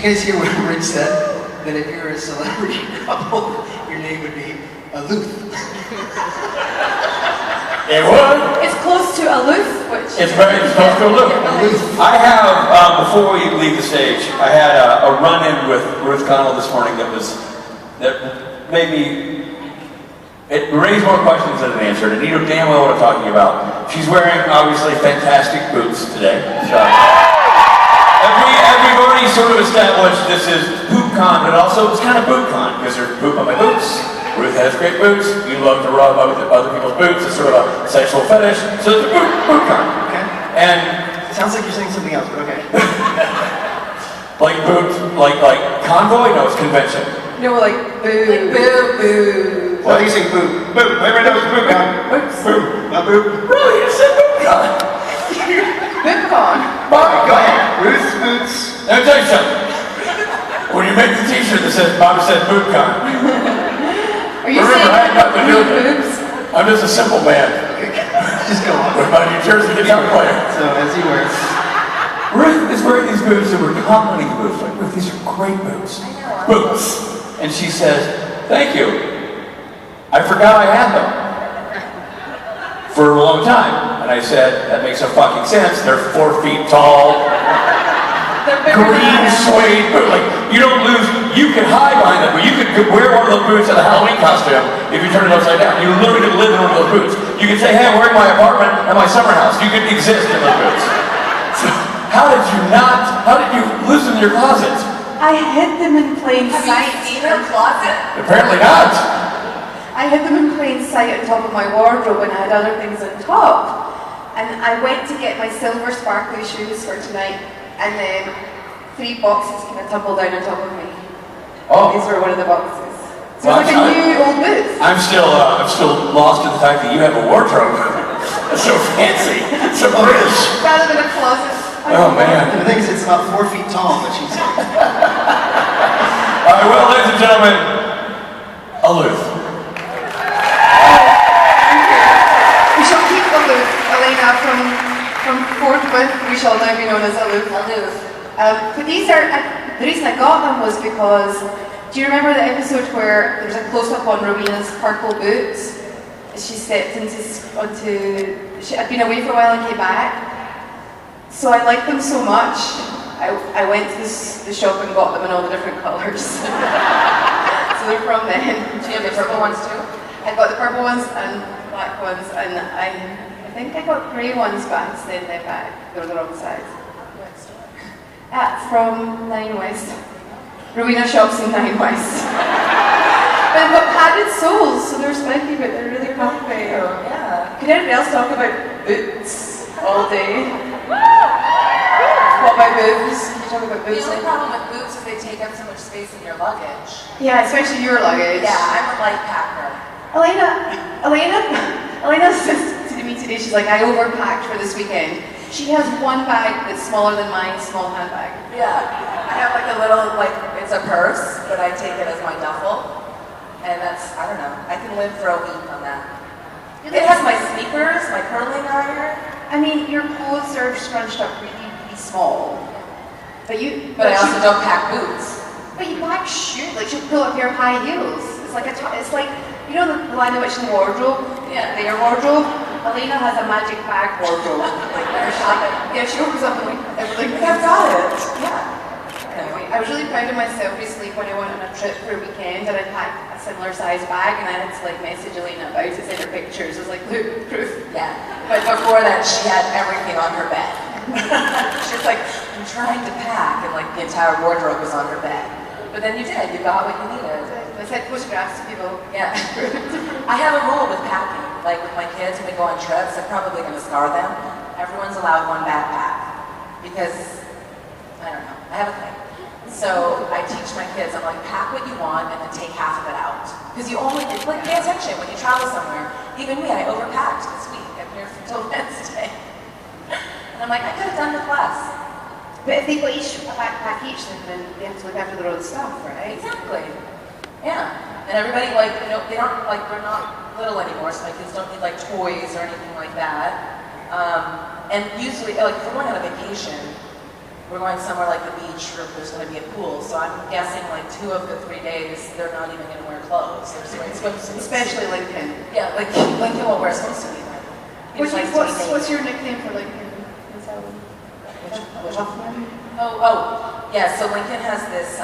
guys hear what Rich said? That if you're a celebrity couple, your name would be Aloof. It would. It's close to aloof, which... It's very close to aloof. I have, before we leave the stage, I had a run-in with Ruth Connell this morning that made me... It raised more questions than it answered, and you know damn well what I'm talking about. She's wearing, obviously, fantastic boots today. So. We've already sort of established this is poop-con, but also it's kind of boot-con, because there's poop on my boots. Ruth has great boots. You love to rub other people's boots. It's sort of a sexual fetish. So it's a boot-con. Okay. And... It sounds like you're saying something else, but okay. Like boot, like convoy? No, it's convention. No, like boo. Like boo. What are you saying? Boo. Boo. Everyone knows boot-con. Boo. Not boo. Really? You said boot-con. Boot-con. Bobby, go ahead. Ruth's boots. Let me tell you something. When you make the t-shirt that says Bobby said boot-con, are you remember, I ain't got the new boobs? I'm just a simple man. Just go on. With my New Jersey guitar player. So, as he wears. Ruth is wearing these boots and we're complimenting the boots. Like, Ruth, these are great boots. Boots. And she says, thank you. I forgot I had them. For a long time. And I said, that makes no fucking sense. They're 4 feet tall. Green suede boot. Like, you don't lose, you can hide behind them, but you could wear one of those boots in a Halloween costume if you turn it upside down. You literally could live in one of those boots. You could say, hey, I'm wearing my apartment at my summer house. You could exist in those boots. So, how did you lose them in your closet? I hid them in plain sight. Have you seen her closet? Apparently not. I hid them in plain sight on top of my wardrobe and I had other things on top. And I went to get my silver sparkly shoes for tonight, and then 3 boxes kind of tumbled down on top of me. Oh. These were one of the boxes. So Well, it's like a new old boots. I'm still lost in the fact that you have a wardrobe. That's so fancy. So British. Rather than a closet. Oh man. The thing is, it's about 4 feet tall, but she's like... All right, well, ladies and gentlemen, Aloof. We shall keep aloof, Alaina, from forthwith. We shall now be known as aloof. But these are, the reason I got them was because, do you remember the episode where there's a close-up on Rowena's purple boots? She stepped I'd been away for a while and came back. So I liked them so much, I went to the shop and got them in all the different colours. So they're from then. Do you have the purple ones too? I got the purple ones and black ones, and I think I got grey ones, but I sent them back. They were the wrong size. From 9 West. Rowena shops in 9 West. But they've got padded soles, so they're spiky, but they're really comfy. Yeah. Could anybody else talk about boots all day? What about boobs? Can you talk about The boobs? only problem with boots is they take up so much space in your luggage. Yeah, especially your luggage. Yeah, I'm a light packer. Alaina says to me today, she's like, I overpacked for this weekend. She has one bag that's smaller than mine, small handbag. Yeah, I have like a little, it's a purse, but I take it as my duffel. And that's, I don't know, I can live for a week on that. It has my sneakers, my curling iron. I mean, your clothes are scrunched up really, really small. But I also don't pack boots. But you pack shoes, like you pull up your high heels. It's like you know the line of which in the wardrobe? Yeah. Their wardrobe? Alaina has a magic bag wardrobe. Like their shopping. Yeah, she opens up and like everything. I've got it. Yeah. Anyway, I was really proud of myself recently when I went on a trip for a weekend and I packed a similar size bag and I had to like message Alaina about it, send her pictures. I was like, look, proof. Yeah. But before that, she had everything on her bed. She's like, I'm trying to pack, and like the entire wardrobe was on her bed. But then you did. You got what you needed. I sent photographs to people. Yeah. I have a rule with packing. Like with my kids when we go on trips, I'm probably going to scar them. Everyone's allowed one backpack. Because, I don't know, I have a thing. So I teach my kids, I'm like, pack what you want and then take half of it out. Because you only, like, pay attention when you travel somewhere. Even me, I overpacked this week. I'm here until Wednesday. And I'm like, I could have done the class. But if they got a backpack each, then they have to look after their own stuff, right? Exactly. Yeah. And everybody, like, you know, they're not little anymore, so my kids don't need, like, toys or anything like that. And usually, like, if we're going on a vacation, we're going somewhere like the beach or there's going to be a pool. So I'm guessing like 2 of the 3 days, they're not even going to wear clothes. They're just wearing swimsuits. Especially Lincoln. Yeah, like Lincoln won't wear a swimsuit either. What's your nickname for Lincoln? Is that Which Huffman? Yeah, so Lincoln has this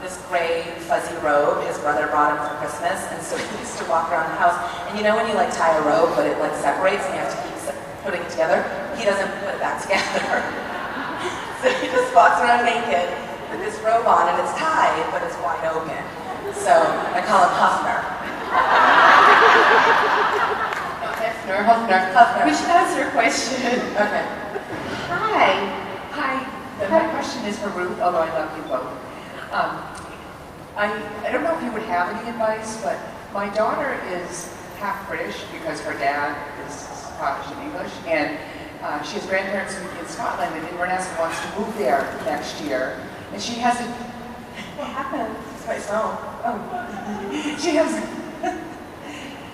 this gray fuzzy robe his brother brought him for Christmas, and so he used to walk around the house. And you know when you like tie a robe, but it like separates and you have to keep putting it together? He doesn't put it back together. So he just walks around naked with this robe on, and it's tied, but it's wide open. So I call him Huffner. Huffner. We should answer a question. Okay. Hi. My question is for Ruth, although I love you both. I don't know if you would have any advice, but my daughter is half British because her dad is Scottish and English, and she has grandparents in Scotland, and Inverness wants to move there next year. And she has a... What happened? It's my phone. Oh.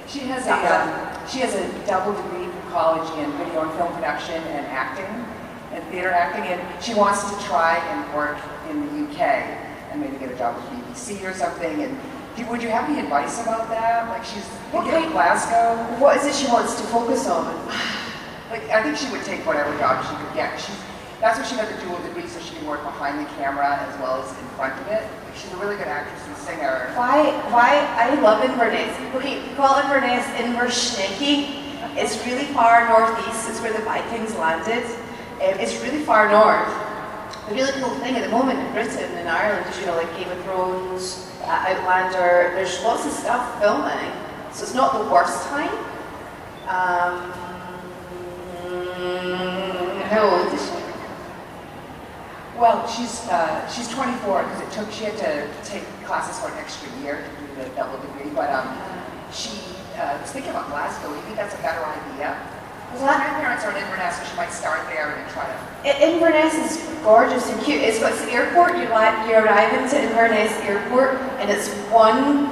She has a double degree from college in video and film production and acting, and theater acting, and she wants to try and work in the UK and maybe get a job with BBC or something. And would you have any advice about that? Like she's thinking of Glasgow. What is it she wants to focus on? Like I think she would take whatever job she could get. That's what she got the dual degree, so she can work behind the camera as well as in front of it. She's a really good actress and singer. Why? I love Inverness. Okay, we call Inverness Inverschnecki. It's really far northeast. It's where the Vikings landed. It's really far north. The really cool thing at the moment in Britain and Ireland is, like Game of Thrones, Outlander. There's lots of stuff filming, so it's not the worst time. How old is she? Well, she's 24 because she had to take classes for an extra year to do the double degree. But she was thinking about Glasgow. Do you think that's a better idea? Well, her grandparents are in Inverness, so she might start there and try to. Inverness is gorgeous and cute. It's got the airport. You arrive into Inverness Airport, and it's one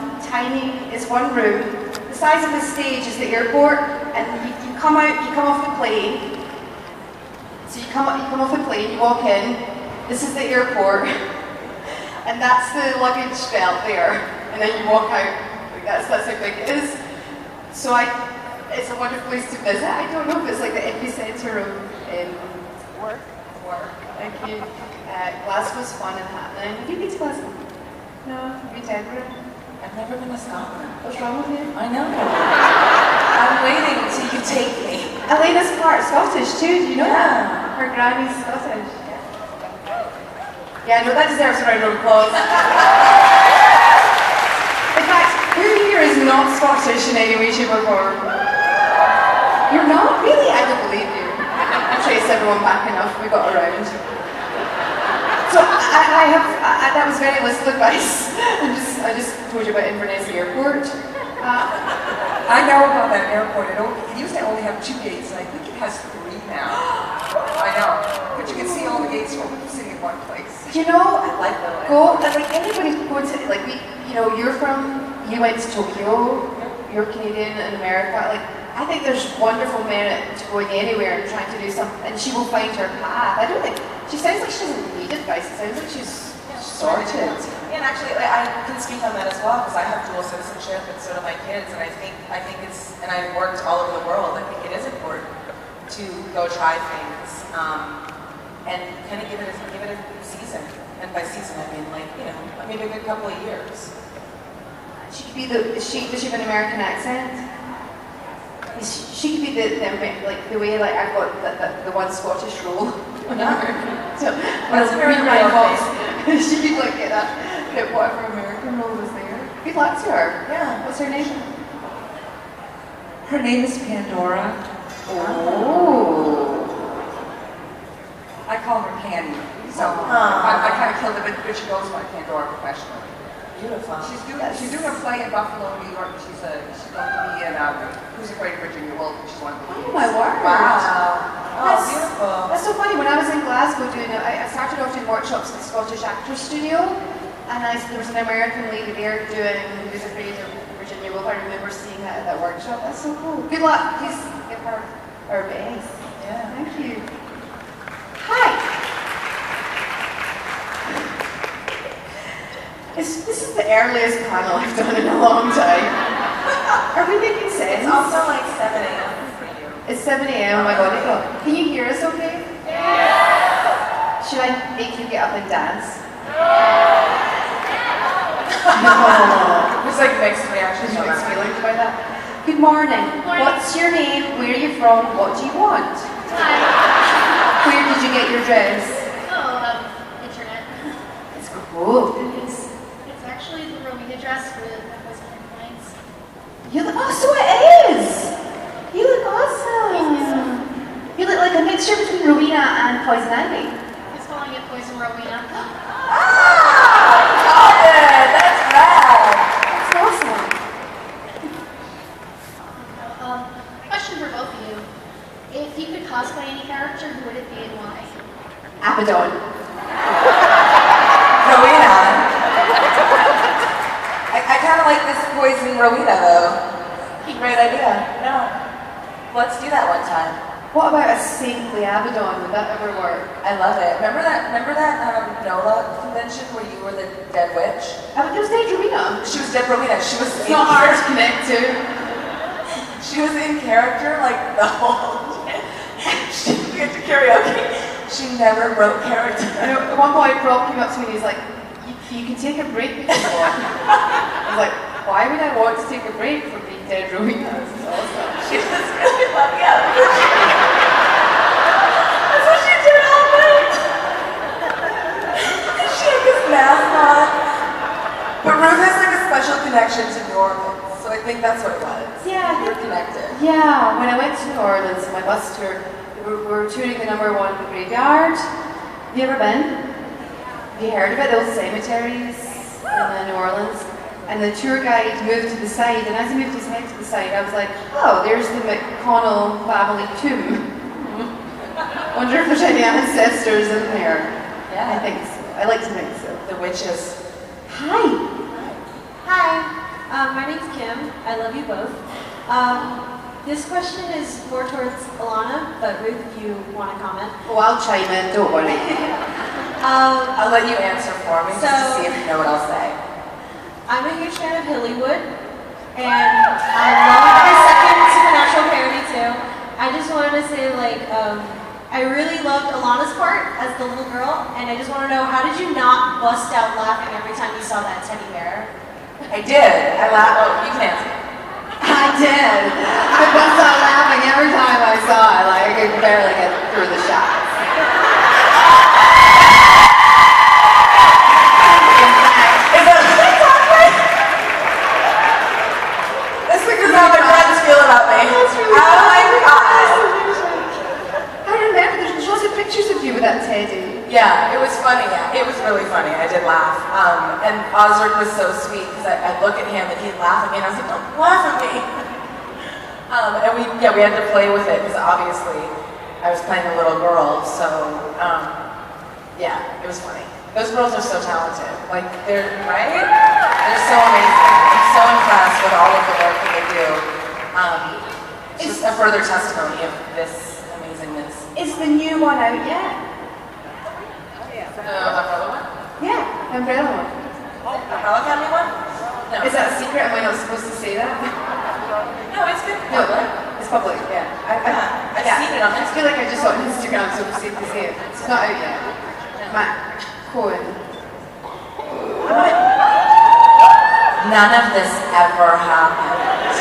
room. The size of the stage is the airport, and you come off the plane. So you come off the plane, you walk in. This is the airport, and that's the luggage belt there, and then you walk out. That's how big it is. So it's a wonderful place to visit. I don't know if it's like the epicenter of work. Thank you. Glasgow's fun and happening. Have you been to Glasgow? No. Have you been to Edinburgh? I've never been to Scotland. What's wrong with you? I know. I'm waiting until you take me. Alaina's part Scottish too. Do you know that? Her granny's Scottish. Yeah, no, that deserves a round of applause. In fact, who here is not Scottish in any way, shape, or form? You're not? Really? I don't believe you. I traced everyone back enough. We got around. So that was very little advice. I just told you about Inverness Airport. I know about that airport. It used to only have 2 gates, and I think it has 3 now. I know. But you can see all the gates from sitting in one place. You know, I like that. like anybody going to, like you went to Tokyo, you're Canadian in America, like, I think there's wonderful merit to going anywhere and trying to do something, and she will find her path. I don't think, she sounds like she doesn't need advice, it sounds like she's sorted. And actually, I can speak on that as well, because I have dual citizenship, and so do my kids, and I think it's, and I've worked all over the world, I think it is important to go try things, and kind of give it a season. And by season, I mean maybe a good couple of years. She could be does she have an American accent? She could be the way I've got the one Scottish role. Yeah. So That's a very real face. She could get whatever American role was there. Good luck to her. Yeah. What's her name? Her name is Pandora. Oh. I call her Candy. So I kind of killed it, but she goes by Pandora professionally. Beautiful. She's doing a play in Buffalo, New York. She's going to be in Who's Afraid of Virginia Woolf. She's one of the leads. Oh my word. Wow. Oh, That's beautiful. That's so funny. When I was in Glasgow doing it, I started off doing workshops at the Scottish Actors Studio, and there was an American lady there doing Who's Afraid of Virginia Woolf. I remember seeing that at that workshop. That's so cool. Good luck. Please give her our best. Yeah. Thank you. Hi. This is the earliest panel I've done in a long time. Are we making sense? It's also like 7 a.m. for you. It's 7 a.m. Oh my god. Can you hear us okay? Yeah. Should I make you get up and dance? No. There's like mixed reactions. There's mixed feelings about that. Good morning. What's your name? Where are you from? What do you want? Hi. Where did you get your dress? Internet. It's cool. It's actually the Rowena dress with Poison Points. You look, oh, so it is! You look awesome! You look like a mixture between Rowena and Poison Ivy. He's calling it Poison Rowena. Got it! That's rad! That's awesome. Question for both of you. If you could cosplay any character, who would it be and why? Abaddon. Rowena. I kind of like this Poison Rowena though. Great idea. No. Let's do that one time. What about a saintly Abaddon? Would that ever work? I love it. Remember that NOLA convention where you were the dead witch? It was Dead Rowena. She was dead Rowena. She was It's not hard to connect to. She was in character like the whole she went to karaoke. She never broke character. I know, at one point, Rob came up to me and he's like, you can take a break if you want. I was like, why would I want to take a break from being Dead Rowena? This is awesome. She was really loving it. That's what she did all night. She had this mask on. But Ruth has like a special connection to New Orleans, so I think that's what it was. Yeah, I We're think- connected. Yeah, when I went to New Orleans, my bus tour, we were touring the #1 graveyard. Have you ever been? Have you heard about those cemeteries in New Orleans? And the tour guide moved to the side, and as he moved his head to the side, I was like, oh, there's the McConnell family tomb. Wonder if there's any ancestors in there. Yeah. I think so. I like to think so. The witches. Hi. Hi, my name's Kim. I love you both. This question is more towards Alana, but Ruth, if you want to comment. Oh, I'll chime in, don't worry. I'll let you answer for me just to So- see if you know what I'll say. I'm a huge fan of Hillywood, and I love the second Supernatural parody too. I just wanted to say, like, I really loved Alana's part as the little girl, and I just want to know, how did you not bust out laughing every time you saw that teddy bear? I did. I laughed. Oh, you can answer. I did. I bust out laughing every time I saw it. Like, I could barely get through the shots. That's because how my friends feel about me. Oh my god. I remember there's lots of pictures of you with that teddy. Yeah, it was funny. Yeah, it was really funny. I did laugh. And Osric was so sweet because I'd look at him and he'd laugh at me, and I was like, don't laugh at me. And we had to play with it because obviously I was playing a little girl, so yeah, it was funny. Those girls are so talented. Like, they're, right? They're so amazing. I'm so impressed with all of the work that they do. It's just a further testimony of this amazingness. Is the new one out yet? Umbrella one? Yeah, Umbrella one. Umbrella Academy one? No. Is that a secret? Am I not supposed to say that? No, it's been No, public. it's public, yeah. I've seen it on I feel like I just saw it on Instagram, so it's safe to say it. It's not out yet. Matt Cohen. None of this ever happened.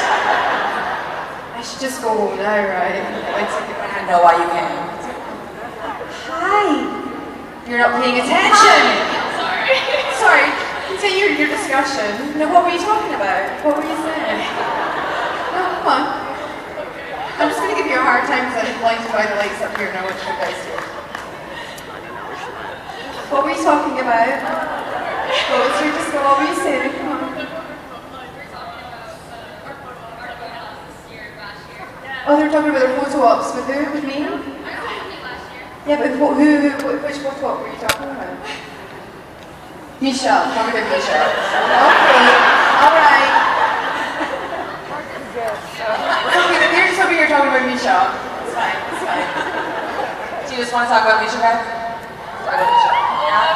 I should just go home now, right? I know why you came. Hi. You're not paying attention. Sorry. Sorry. Continue your discussion. No, what were you talking about? What were you saying? No, come on. I'm just going to give you a hard time because I'm blinded by the lights up here and I want you guys to. What were you talking about? What was your disco? What were you saying? Come on. Oh, they're talking about their photo ops with who? With me? Yeah, but which photo op were you talking about? Michelle, talking about Michelle. Okay, alright. Okay, you're just over here talking about Michelle. It's fine, it's fine. Do you just want to talk about Misha guys? Talk about Misha. Yeah.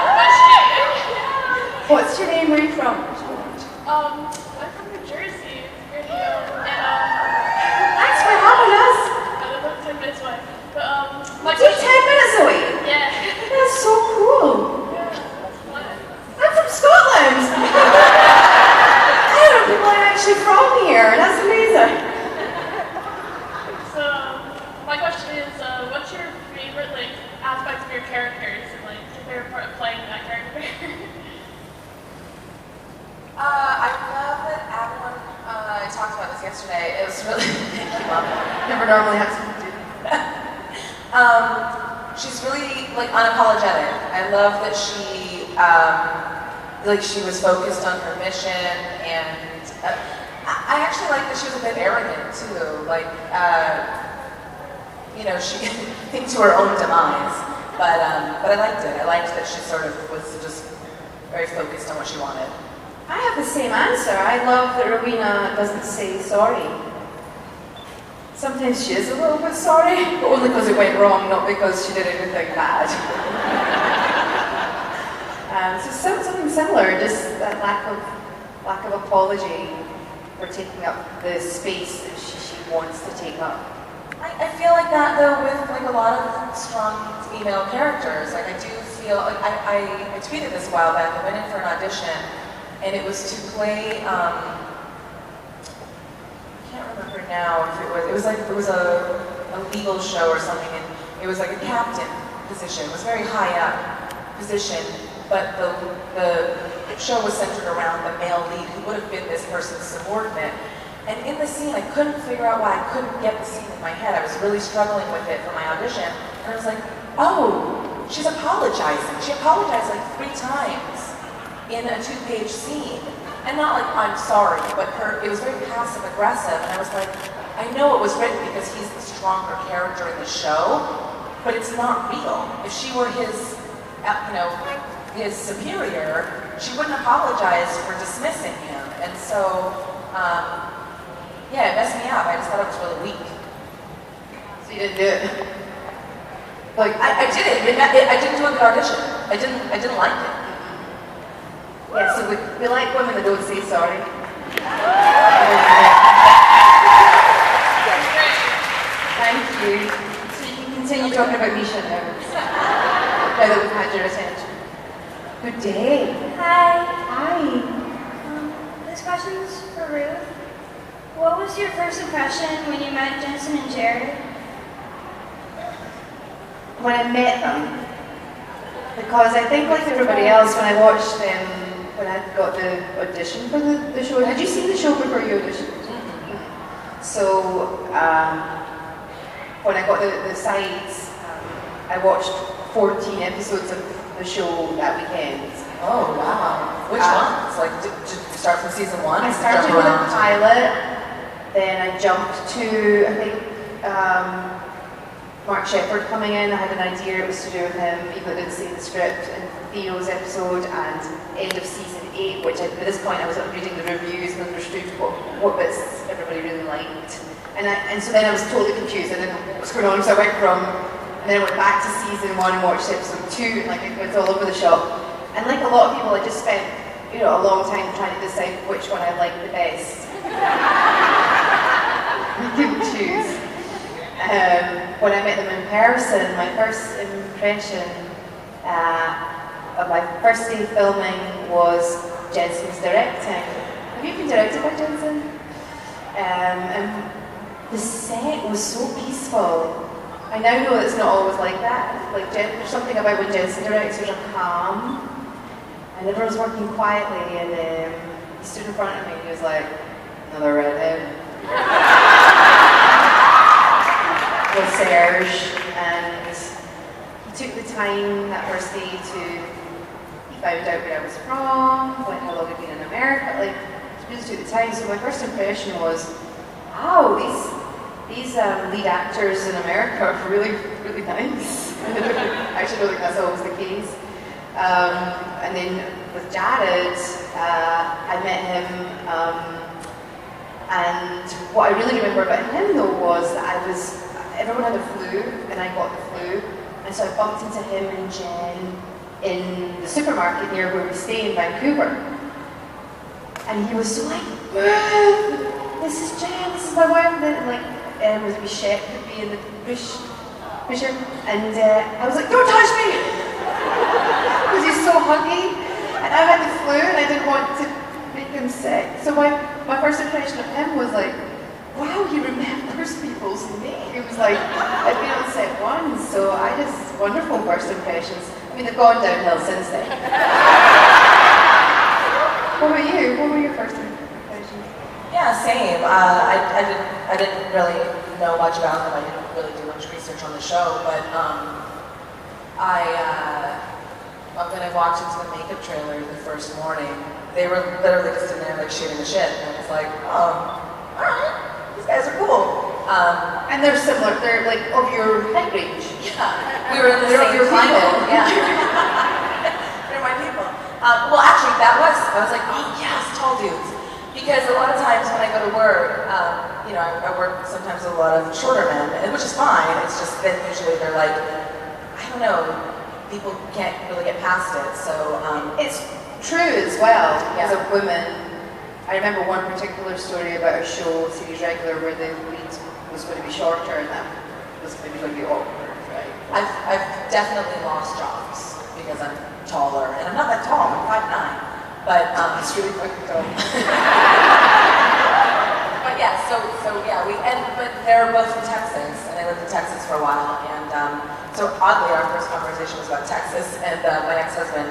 What's your name? Where are you from? I'm from New Jersey. And Thanks for having us. I live like 10 minutes away. But my You're 10 minutes away. Yeah. That's so cool. What? I'm from Scotland. I don't know people are actually from here. That's amazing. So my question is, what's your favorite aspect of your characters and your favorite part of playing that character? I love that everyone, I talked about this yesterday, it was really, thank you, Mom. Never normally have to do. She's really unapologetic. I love that she, she was focused on her mission, and I actually like that she was a bit arrogant too. She thinks to her own demise, but I liked it. I liked that she sort of was just very focused on what she wanted. I have the same answer. I love that Rowena doesn't say sorry. Sometimes she is a little bit sorry, but only because it went wrong, not because she did anything bad. So something similar, just that lack of apology for taking up the space that she wants to take up. I feel like that though with a lot of strong female characters. I do feel I tweeted this a while back. I went in for an audition, and it was to play. I can't remember now if it was a legal show or something, and it was like a captain position. It was a very high up position, but the show was centered around the male lead who would have been this person's subordinate. And in the scene, I couldn't figure out why I couldn't get the scene in my head. I was really struggling with it for my audition. And I was like, oh, she's apologizing. She apologized 3 times in a 2-page scene. And not I'm sorry, but it was very passive aggressive. And I was like, I know it was written because he's the stronger character in the show, but it's not real. If she were his superior, she wouldn't apologize for dismissing him. And so, yeah, it messed me up. I just thought it was really weak. So you didn't do it? I did it. I didn't do a good audition. I didn't like it. Yeah, so we like women that don't say sorry. Thank you. So you can continue talking about Misha now. Now that we've had your attention. Good day. Hi. Hi. This question's for Ruth. What was your first impression when you met Jensen and Jared? When I met them, because I think like everybody else, when I watched them, when I got the audition for the show, had you seen the show before you auditioned? So when I got the sides, I watched 14 episodes of the show that weekend. Oh wow! Which ones? Did you start from season 1? I started with a pilot, then I jumped to I think Mark Shepherd coming in. I had an idea it was to do with him. People didn't see the script, and Theo's episode, and end of season 8, which at this point I was reading the reviews and understood what bits everybody really liked. And so then I was totally confused. I didn't know what was going on, so I went from, and then I went back to season 1 and watched episode 2, and it was all over the shop. And like a lot of people, I just spent a long time trying to decide which one I liked the best. I couldn't choose. When I met them in person, my first impression of my first day filming was Jensen's directing. Have you been directed by Jensen? And the set was so peaceful. I now know it's not always like that. There's something about when Jensen directs, there's a calm, and everyone's working quietly, and he stood in front of me and he was like, another redhead. With Serge, and he took the time that first day he found out where I was from, how long I'd been in America, he really took the time. So my first impression was, wow, these lead actors in America are really, really nice. I actually don't think that's always the case. And then with Jared, I met him, and what I really remember about him though was that everyone had a flu, and I got the flu, and so I bumped into him and Jen in the supermarket near where we stay in Vancouver. And he was so like, Ruth, this is Jen, this is my wife, and like, with Bichette could be in the bush, and I was like, don't touch me! Because he's so huggy, and I had the flu, and I didn't want to make him sick. So my first impression of him was like, wow, he remembers people's names. It was like, I'd been on set once, so I just, wonderful first impressions. I mean, they've gone downhill since then. What about you? What were your first impressions? Yeah, same. I didn't really know much about them. I didn't really do much research on the show, but when I walked into the makeup trailer the first morning, they were literally just in there like shooting the shit, and I was like, oh, all right, these guys are cool. And they're similar. They're like of your height range. Yeah, we were in the same climate. Yeah, they're my people. Well, actually, I was like, oh yes, tall dudes. Because a lot of times when I go to work, I work sometimes with a lot of shorter men, which is fine. It's just that usually they're like, I don't know, people can't really get past it. So it's true as well. As a woman, I remember one particular story about a show, series regular, where the lead was going to be shorter, and that was maybe going to be awkward, right? I've definitely lost jobs because I'm taller, and I'm not that tall. I'm 5'9". But it's really fucking tall. But yeah, but they're both from Texas, and I lived in Texas for a while, and so oddly, our first conversation was about Texas, and my ex-husband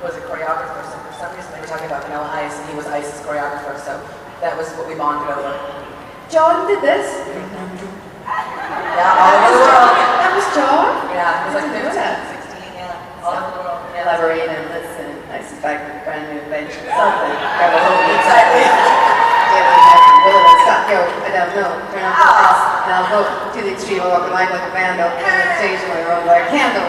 was a choreographer, so for some reason they were talking about Vanilla Ice, and he was Ice's choreographer, so that was what we bonded over. John did this? Yeah, all over the world. That was John? Yeah, he was like 15, 16, yeah, all over the world. Yeah, elaborate and listen. I suspect a brand new invention. Something. Grab a hold of it. Exactly. Stop, go. I don't know. Turn off the lights. And I'll go to the extreme. I'll walk the line like a vandal. And then occasionally roll by a candle.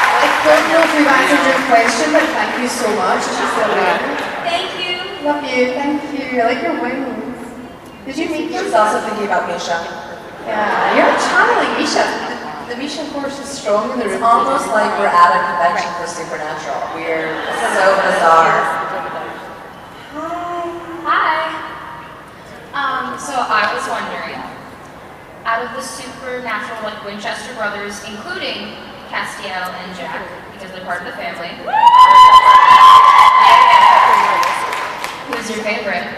I don't know if we've answered your question, but thank you so much. She's so good. Thank you. Love you. Thank you. I like your wings. Did you meet She's also thinking about Misha. Yeah, you're channeling Misha. The Misha force is strong in the room. It's almost like we're at a convention for Supernatural. We're so bizarre. Hi. So I was wondering, out of the Supernatural, like Winchester brothers, including Castiel and Jack, because they're part of the family, who's your favorite?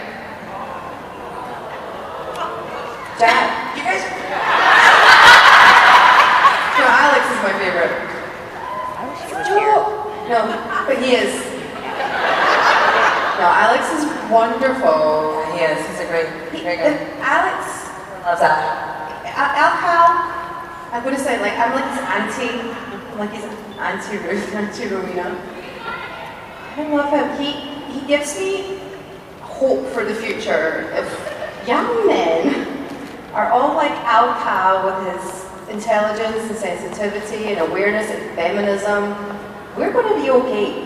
Jack. You guys. No, Alex is my favorite. No, but he is. No, Alex is wonderful. He is. He's a great guy. Alex Loves that. Al, I'm gonna say, like, I'm like his auntie. I'm like his auntie Ruth, auntie Rowena. I love him. He gives me hope for the future. If young men are all like Al Cow with his intelligence and sensitivity and awareness and feminism, we're going to be okay.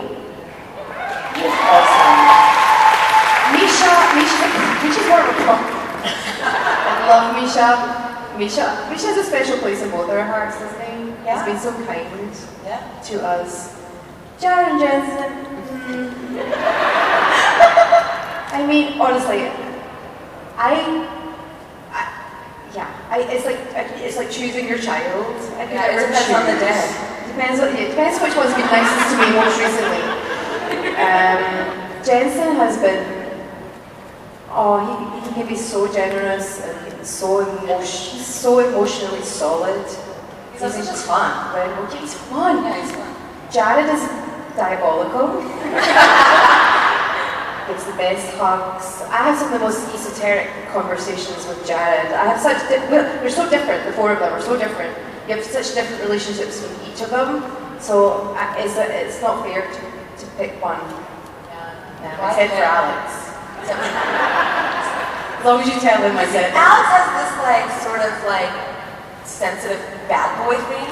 He's awesome. Misha's more of a punk. I love Misha. Misha has a special place in both our hearts, doesn't he? Yeah. He's been so kind to us. Jared Jensen. I mean, honestly, it's like choosing your child. I could never depends choose. on the day. Depends which one's been nicest to me most recently. Jensen has been. He can be so generous and so emotionally solid. He's also just fun. Incredible. Yeah, he's fun. Yeah, he's fun. Jared is diabolical. Gives the best hugs. I have some of the most esoteric conversations with Jared. We're so different, the four of them are so different. You have such different relationships with each of them, so it's not fair to pick one. Yeah. I said for Alex. As long as you tell him I said. Alex has this sort of sensitive bad boy thing.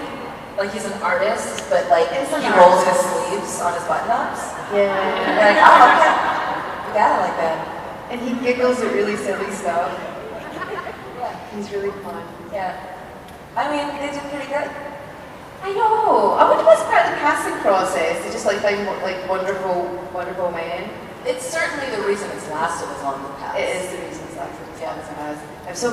Like he's an artist, but he rolls his sleeves on his button-ups. Yeah. Like, oh, okay. You got it like that. And he giggles at really silly stuff. Yeah. He's really fun. Yeah. I mean, they did pretty good. I know. I wonder what's part of the casting process. They just like find like wonderful men. It's certainly the reason it's lasted as long as it has. It is the reason it's lasted as long as it has. I'm so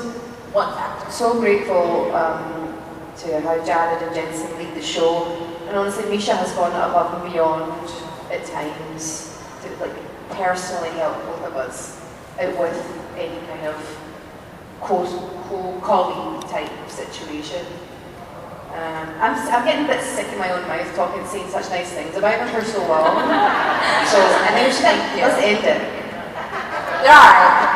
One factor. so grateful to how Jared and Jensen lead the show, and honestly, Misha has gone above and beyond at times to like personally help both of us out with any kind of co-colleague type situation. I'm getting a bit sick in my own mouth talking, saying such nice things about her for so long. So I think we should let's end it. Alright.